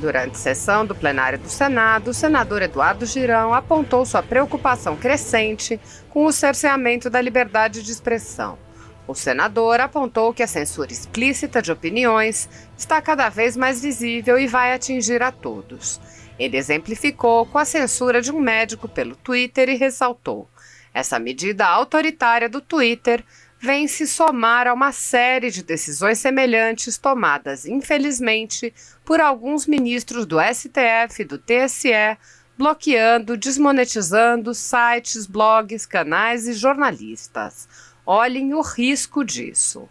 Durante sessão do plenário do Senado, o senador Eduardo Girão apontou sua preocupação crescente com o cerceamento da liberdade de expressão. O senador apontou que a censura explícita de opiniões está cada vez mais visível e vai atingir a todos. Ele exemplificou com a censura de um médico pelo Twitter e ressaltou: essa medida autoritária do Twitter vem se somar a uma série de decisões semelhantes tomadas, infelizmente, por alguns ministros do STF e do TSE, bloqueando, desmonetizando sites, blogs, canais e jornalistas. Olhem o risco disso.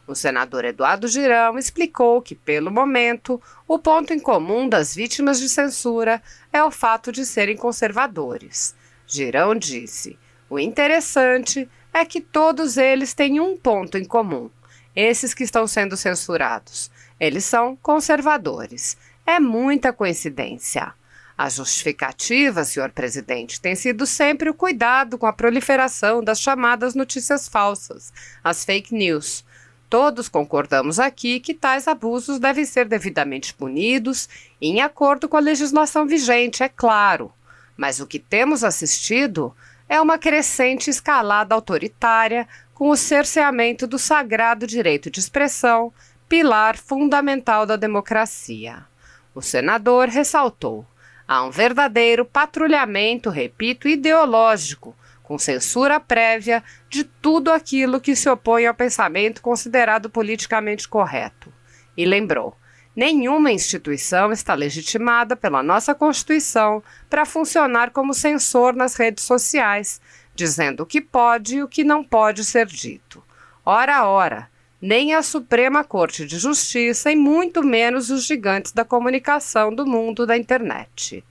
O senador Eduardo Girão explicou que, pelo momento, o ponto em comum das vítimas de censura é o fato de serem conservadores. Girão disse: o interessante é que todos eles têm um ponto em comum. Esses que estão sendo censurados. Eles são conservadores. É muita coincidência. A justificativa, senhor presidente, tem sido sempre o cuidado com a proliferação das chamadas notícias falsas, as fake news. Todos concordamos aqui que tais abusos devem ser devidamente punidos, em acordo com a legislação vigente, é claro. Mas o que temos assistido é uma crescente escalada autoritária com o cerceamento do sagrado direito de expressão, pilar fundamental da democracia. O senador ressaltou: há um verdadeiro patrulhamento, repito, ideológico, com censura prévia de tudo aquilo que se opõe ao pensamento considerado politicamente correto. E lembrou: nenhuma instituição está legitimada pela nossa Constituição para funcionar como censor nas redes sociais, dizendo o que pode e o que não pode ser dito. Ora, nem a Suprema Corte de Justiça e muito menos os gigantes da comunicação do mundo da internet.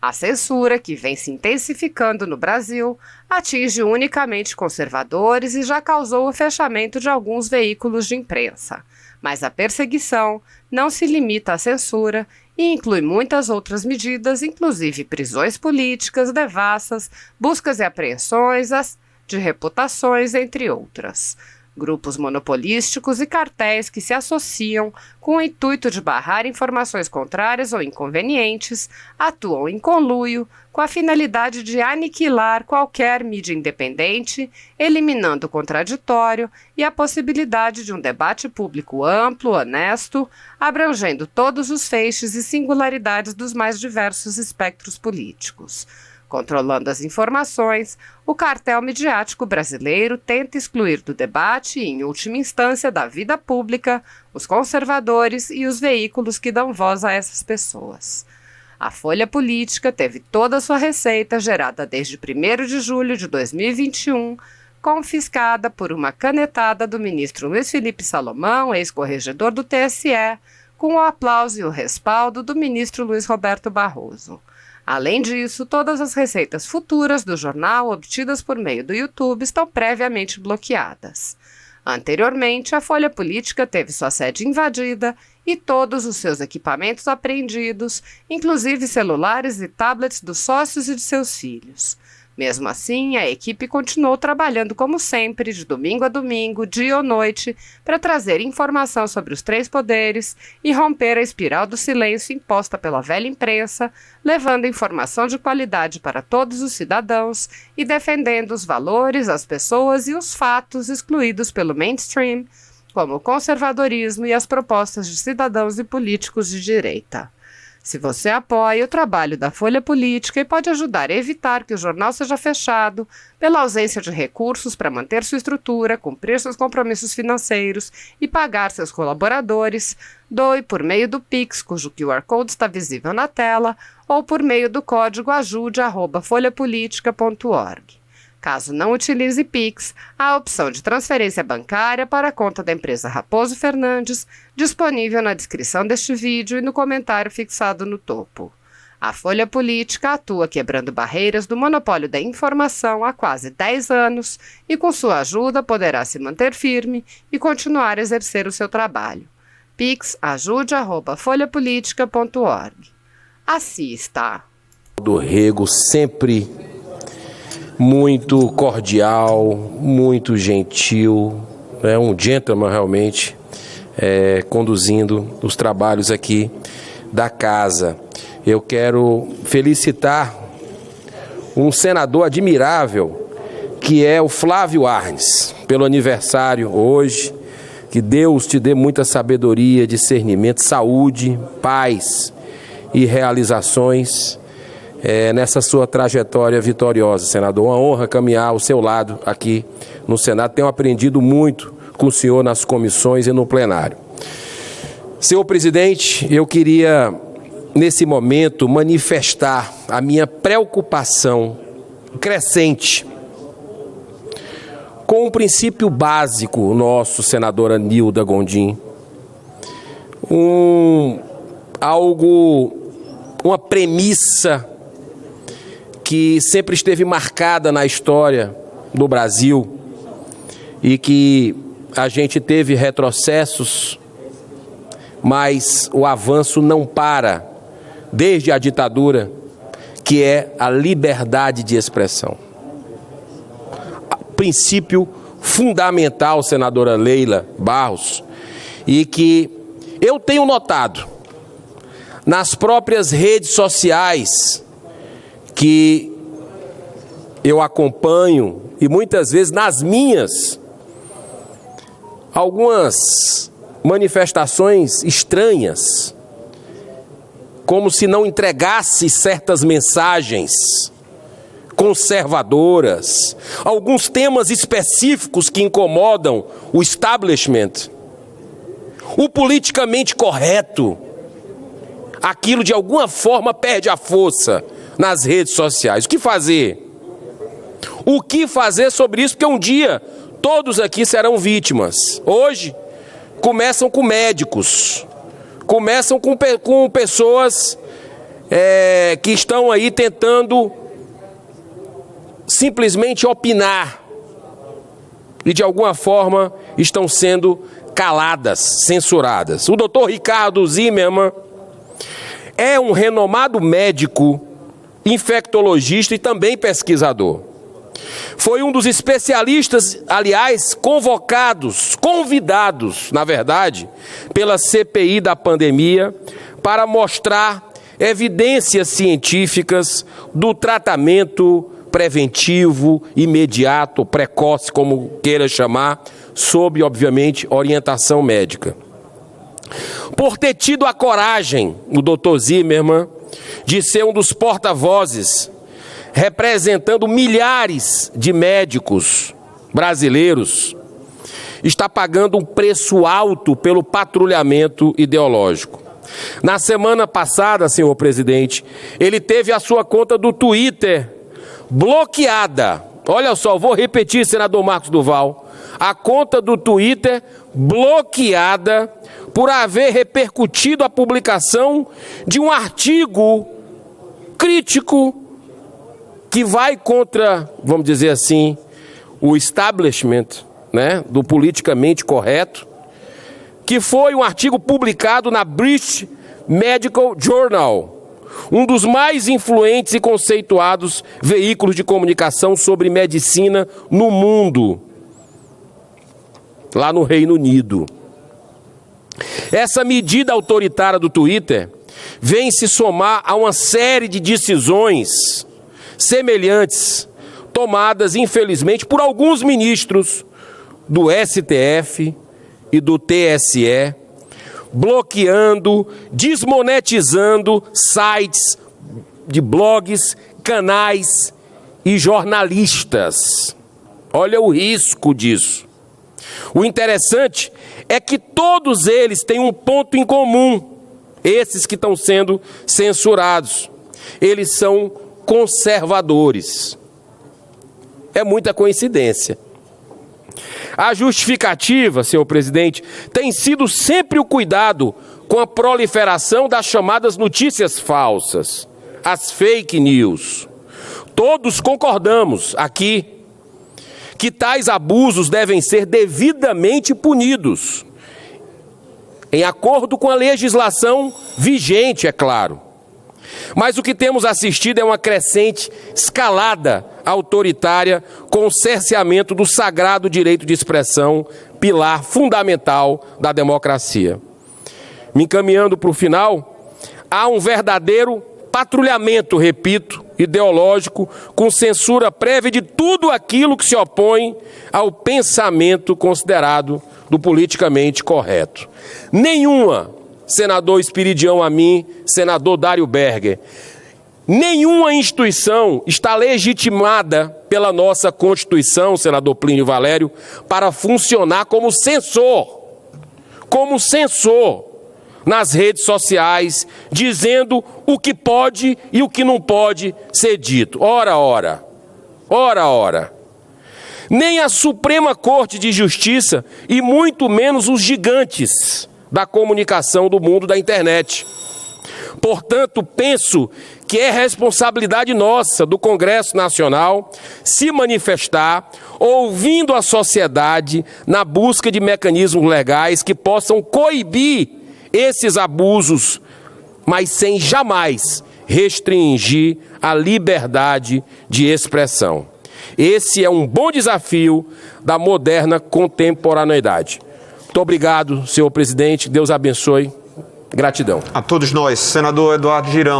A censura, que vem se intensificando no Brasil, atinge unicamente conservadores e já causou o fechamento de alguns veículos de imprensa. Mas a perseguição não se limita à censura e inclui muitas outras medidas, inclusive prisões políticas, devassas, buscas e apreensões de reputações, entre outras. Grupos monopolísticos e cartéis que se associam com o intuito de barrar informações contrárias ou inconvenientes atuam em conluio com a finalidade de aniquilar qualquer mídia independente, eliminando o contraditório e a possibilidade de um debate público amplo, honesto, abrangendo todos os feixes e singularidades dos mais diversos espectros políticos. Controlando as informações, o cartel midiático brasileiro tenta excluir do debate e, em última instância, da vida pública, os conservadores e os veículos que dão voz a essas pessoas. A Folha Política teve toda a sua receita, gerada desde 1º de julho de 2021, confiscada por uma canetada do ministro Luiz Felipe Salomão, ex-corregedor do TSE, com o aplauso e o respaldo do ministro Luiz Roberto Barroso. Além disso, todas as receitas futuras do jornal obtidas por meio do YouTube estão previamente bloqueadas. Anteriormente, a Folha Política teve sua sede invadida e todos os seus equipamentos apreendidos, inclusive celulares e tablets dos sócios e de seus filhos. Mesmo assim, a equipe continuou trabalhando como sempre, de domingo a domingo, dia ou noite, para trazer informação sobre os 3 poderes e romper a espiral do silêncio imposta pela velha imprensa, levando informação de qualidade para todos os cidadãos e defendendo os valores, as pessoas e os fatos excluídos pelo mainstream, como o conservadorismo e as propostas de cidadãos e políticos de direita. Se você apoia o trabalho da Folha Política e pode ajudar a evitar que o jornal seja fechado pela ausência de recursos para manter sua estrutura, cumprir seus compromissos financeiros e pagar seus colaboradores, doe por meio do Pix, cujo QR Code está visível na tela, ou por meio do código ajude@folhapolitica.org. Caso não utilize Pix, há a opção de transferência bancária para a conta da empresa Raposo Fernandes, disponível na descrição deste vídeo e no comentário fixado no topo. A Folha Política atua quebrando barreiras do monopólio da informação há quase 10 anos e, com sua ajuda, poderá se manter firme e continuar a exercer o seu trabalho. Pix ajude@folhapolitica.org. Assista. Do Rego, sempre muito cordial, muito gentil, é um gentleman realmente, conduzindo os trabalhos aqui da casa. Eu quero felicitar um senador admirável, que é o Flávio Arnes, pelo aniversário hoje. Que Deus te dê muita sabedoria, discernimento, saúde, paz e realizações nessa sua trajetória vitoriosa, senador. Uma honra caminhar ao seu lado aqui no Senado. Tenho aprendido muito com o senhor nas comissões e no plenário. Senhor presidente, eu queria, nesse momento, manifestar a minha preocupação crescente com um princípio básico nosso, senadora Nilda Gondim, uma premissa que sempre esteve marcada na história do Brasil e que a gente teve retrocessos, mas o avanço não para desde a ditadura, que é a liberdade de expressão. Princípio fundamental, senadora Leila Barros, e que eu tenho notado nas próprias redes sociais que eu acompanho, e muitas vezes nas minhas, algumas manifestações estranhas, como se não entregasse certas mensagens conservadoras, alguns temas específicos que incomodam o establishment, o politicamente correto, aquilo de alguma forma perde a força nas redes sociais. O que fazer? O que fazer sobre isso? Porque um dia todos aqui serão vítimas. Hoje começam com médicos, começam com pessoas que estão aí tentando simplesmente opinar e de alguma forma estão sendo caladas, censuradas. O doutor Ricardo Zimmermann é um renomado médico, infectologista e também pesquisador. Foi um dos especialistas, aliás, convidados, na verdade, pela CPI da pandemia para mostrar evidências científicas do tratamento preventivo, imediato, precoce, como queira chamar, sob, obviamente, orientação médica. Por ter tido a coragem, o Dr. Zimmermann, de ser um dos porta-vozes, representando milhares de médicos brasileiros, está pagando um preço alto pelo patrulhamento ideológico. Na semana passada, senhor presidente, ele teve a sua conta do Twitter bloqueada. Olha só, vou repetir, senador Marcos Duval. A conta do Twitter bloqueada por haver repercutido a publicação de um artigo crítico que vai contra, vamos dizer assim, o establishment, né, do politicamente correto, que foi um artigo publicado na British Medical Journal, um dos mais influentes e conceituados veículos de comunicação sobre medicina no mundo, lá no Reino Unido. Essa medida autoritária do Twitter vem se somar a uma série de decisões semelhantes, tomadas, infelizmente, por alguns ministros do STF e do TSE, bloqueando, desmonetizando sites de blogs, canais e jornalistas. Olha o risco disso. O interessante é que todos eles têm um ponto em comum, esses que estão sendo censurados. Eles são conservadores. É muita coincidência. A justificativa, senhor presidente, tem sido sempre o cuidado com a proliferação das chamadas notícias falsas, as fake news. Todos concordamos aqui que tais abusos devem ser devidamente punidos, em acordo com a legislação vigente, é claro. Mas o que temos assistido é uma crescente escalada autoritária com o cerceamento do sagrado direito de expressão, pilar fundamental da democracia. Me encaminhando para o final, há um verdadeiro patrulhamento, repito, ideológico, com censura prévia de tudo aquilo que se opõe ao pensamento considerado do politicamente correto. Nenhuma, senador Espiridião Amin, senador Dário Berger, nenhuma instituição está legitimada pela nossa Constituição, senador Plínio Valério, para funcionar como censor nas redes sociais, dizendo o que pode e o que não pode ser dito. Ora. Nem a Suprema Corte de Justiça e muito menos os gigantes da comunicação do mundo da internet. Portanto, penso que é responsabilidade nossa, do Congresso Nacional, se manifestar, ouvindo a sociedade na busca de mecanismos legais que possam coibir esses abusos, mas sem jamais restringir a liberdade de expressão. Esse é um bom desafio da moderna contemporaneidade. Muito obrigado, senhor presidente. Deus abençoe. Gratidão. A todos nós, senador Eduardo Girão.